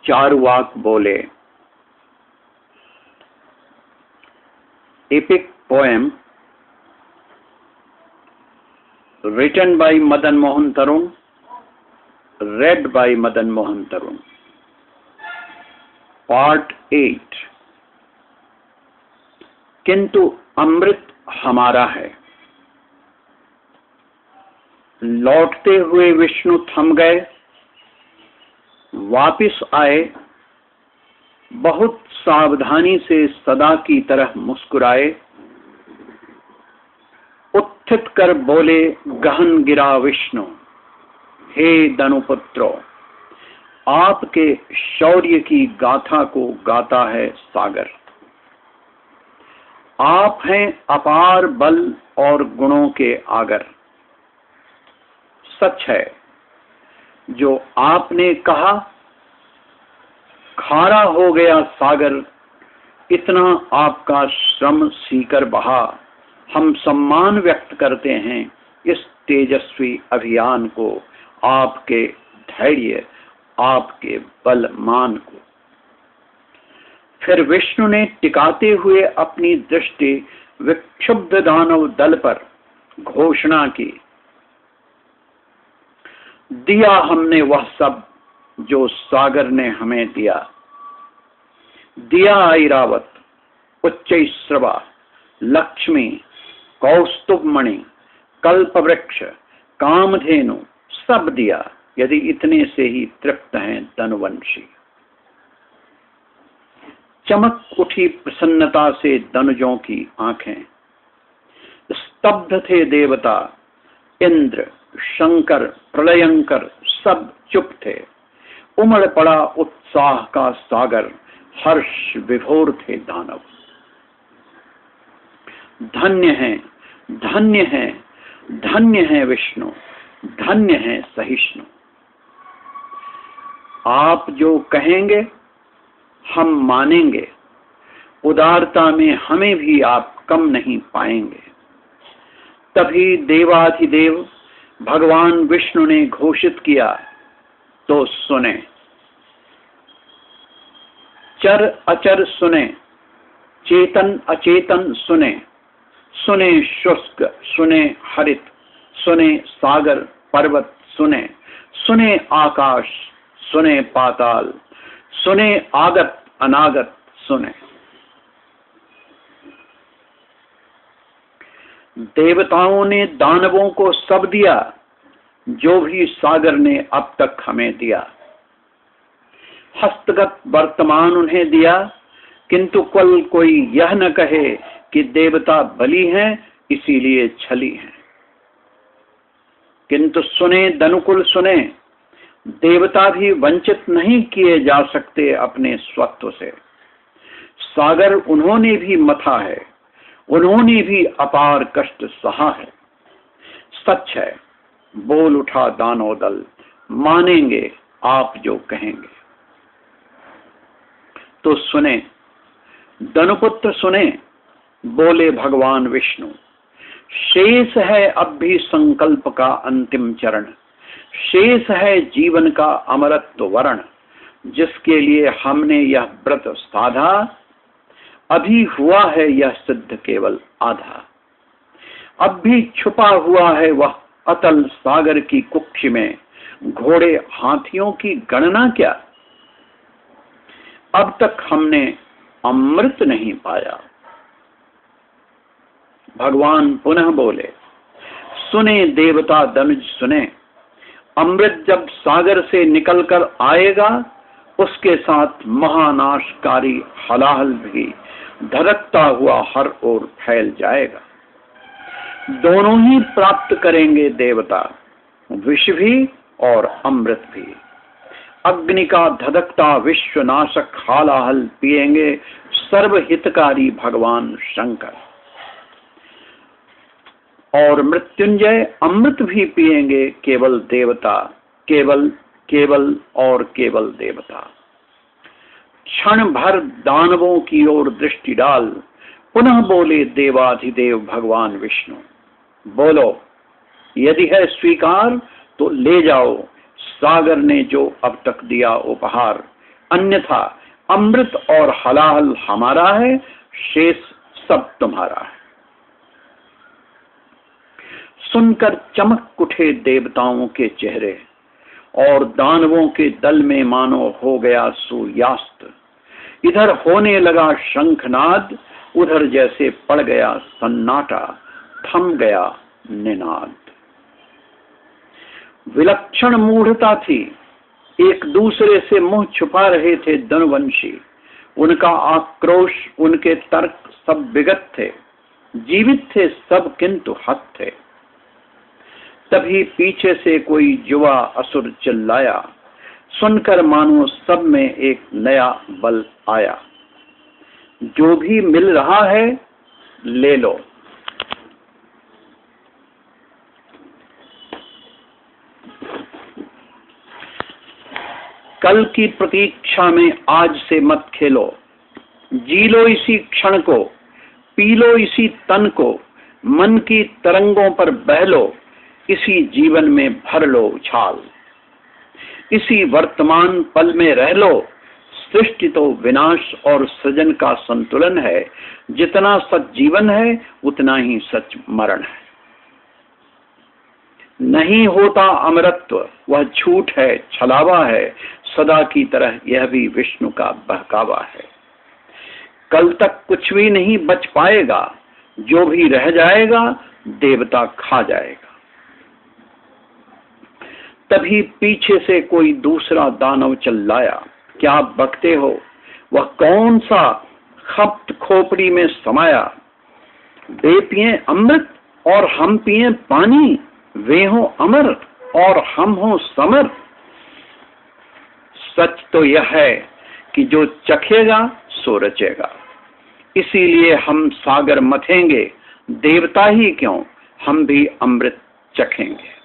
चारुवाक बोले। Epic poem written by Madan Mohan Tarun, read by Madan Mohan Tarun. Part 8। किंतु अमृत हमारा है। लौटते हुए विष्णु थम गए, वापिस आए, बहुत सावधानी से सदा की तरह मुस्कुराए, उत्थित कर बोले गहन गिरा विष्णु, हे दनुपुत्रो, आपके शौर्य की गाथा को गाता है सागर। आप हैं अपार बल और गुणों के आगर। सच है जो आपने कहा, खारा हो गया सागर, इतना आपका श्रम सीकर बहा। हम सम्मान व्यक्त करते हैं इस तेजस्वी अभियान को, आपके धैर्य, आपके बलमान को। फिर विष्णु ने टिकाते हुए अपनी दृष्टि विक्षुब्ध दानव दल पर घोषणा की, दिया हमने वह सब जो सागर ने हमें दिया। दिया ऐरावत, उच्चैश्रवा, लक्ष्मी, कौस्तुभमणि, कल्पवृक्ष, कामधेनु, सब दिया, यदि इतने से ही तृप्त हैं धनुवंशी। चमक उठी प्रसन्नता से धनुजों की आंखें। स्तब्ध थे देवता, इंद्र, शंकर, प्रलयंकर, सब चुप थे। उमड़ पड़ा उत्साह का सागर, हर्ष विभोर थे दानव। धन्य है, धन्य है, धन्य है विष्णु, धन्य है सहिष्णु। आप जो कहेंगे हम मानेंगे, उदारता में हमें भी आप कम नहीं पाएंगे। तभी देवाधिदेव भगवान विष्णु ने घोषित किया, तो सुने। चर अचर सुने, चेतन अचेतन सुने, सुने शुष्क, सुने हरित, सुने सागर पर्वत, सुने, सुने आकाश, सुने पाताल, सुने आगत अनागत, सुने। देवताओं ने दानवों को सब दिया जो भी सागर ने अब तक हमें दिया। हस्तगत वर्तमान उन्हें दिया, किंतु कल कोई यह न कहे कि देवता बली हैं इसीलिए छली हैं। किंतु सुने दनुकुल, सुने, देवता भी वंचित नहीं किए जा सकते अपने स्वत्व से। सागर उन्होंने भी मथा है, उन्होंने भी अपार कष्ट सहा है। सच है, बोल उठा दानव दल, मानेंगे आप जो कहेंगे। तो सुने दनुपुत्र, सुने, बोले भगवान विष्णु, शेष है अब भी संकल्प का अंतिम चरण, शेष है जीवन का अमरत्व वर्ण, जिसके लिए हमने यह व्रत साधा, अभी हुआ है यह सिद्ध केवल आधा। अब भी छुपा हुआ है वह अतल सागर की कुक्षी में, घोड़े हाथियों की गणना क्या। अब तक हमने अमृत नहीं पाया। भगवान पुनः बोले, सुने देवता दनुज सुने, अमृत जब सागर से निकलकर आएगा, उसके साथ महानाशकारी हलाहल भी धड़कता हुआ हर ओर फैल जाएगा। दोनों ही प्राप्त करेंगे देवता, विष भी और अमृत भी। अग्नि का धधकता विश्वनाशक हालाहल पिएंगे सर्वहितकारी भगवान शंकर, और मृत्युंजय अमृत भी पिएंगे केवल देवता, केवल केवल और केवल देवता। क्षण भर दानवों की ओर दृष्टि डाल पुनः बोले देवाधिदेव भगवान विष्णु, बोलो, यदि है स्वीकार तो ले जाओ सागर ने जो अब तक दिया उपहार, अन्यथा अमृत और हलाहल हमारा है, शेष सब तुम्हारा है। सुनकर चमक उठे देवताओं के चेहरे और दानवों के दल में मानो हो गया सूर्यास्त। इधर होने लगा शंखनाद, उधर जैसे पड़ गया सन्नाटा, थम गया निनाद। विलक्षण मूढ़ता थी, एक दूसरे से मुंह छुपा रहे थे धनुवंशी। उनका आक्रोश, उनके तर्क सब विगत थे, जीवित थे सब किंतु हत थे। तभी पीछे से कोई युवा असुर चिल्लाया, सुनकर मानो सब में एक नया बल आया। जो भी मिल रहा है ले लो। कल की प्रतीक्षा में आज से मत खेलो, जी लो इसी क्षण को, पी लो इसी तन को, मन की तरंगों पर बह लो, इसी जीवन में भर लो उछाल। इसी वर्तमान पल में रह लो, सृष्टि तो विनाश और सृजन का संतुलन है। जितना सच जीवन है उतना ही सच मरण है। नहीं होता अमरत्व, वह झूठ है, छलावा है, सदा की तरह यह भी विष्णु का बहकावा है। कल तक कुछ भी नहीं बच पाएगा, जो भी रह जाएगा देवता खा जाएगा। तभी पीछे से कोई दूसरा दानव चिल्लाया, क्या बकते हो, वह कौन सा खप्त खोपड़ी में समाया। वे पिए अमृत और हम पिए पानी, वे हो अमर और हम हो समर। सच तो यह है कि जो चखेगा सो रचेगा। इसीलिए हम सागर मथेंगे, देवता ही क्यों हम भी अमृत चखेंगे।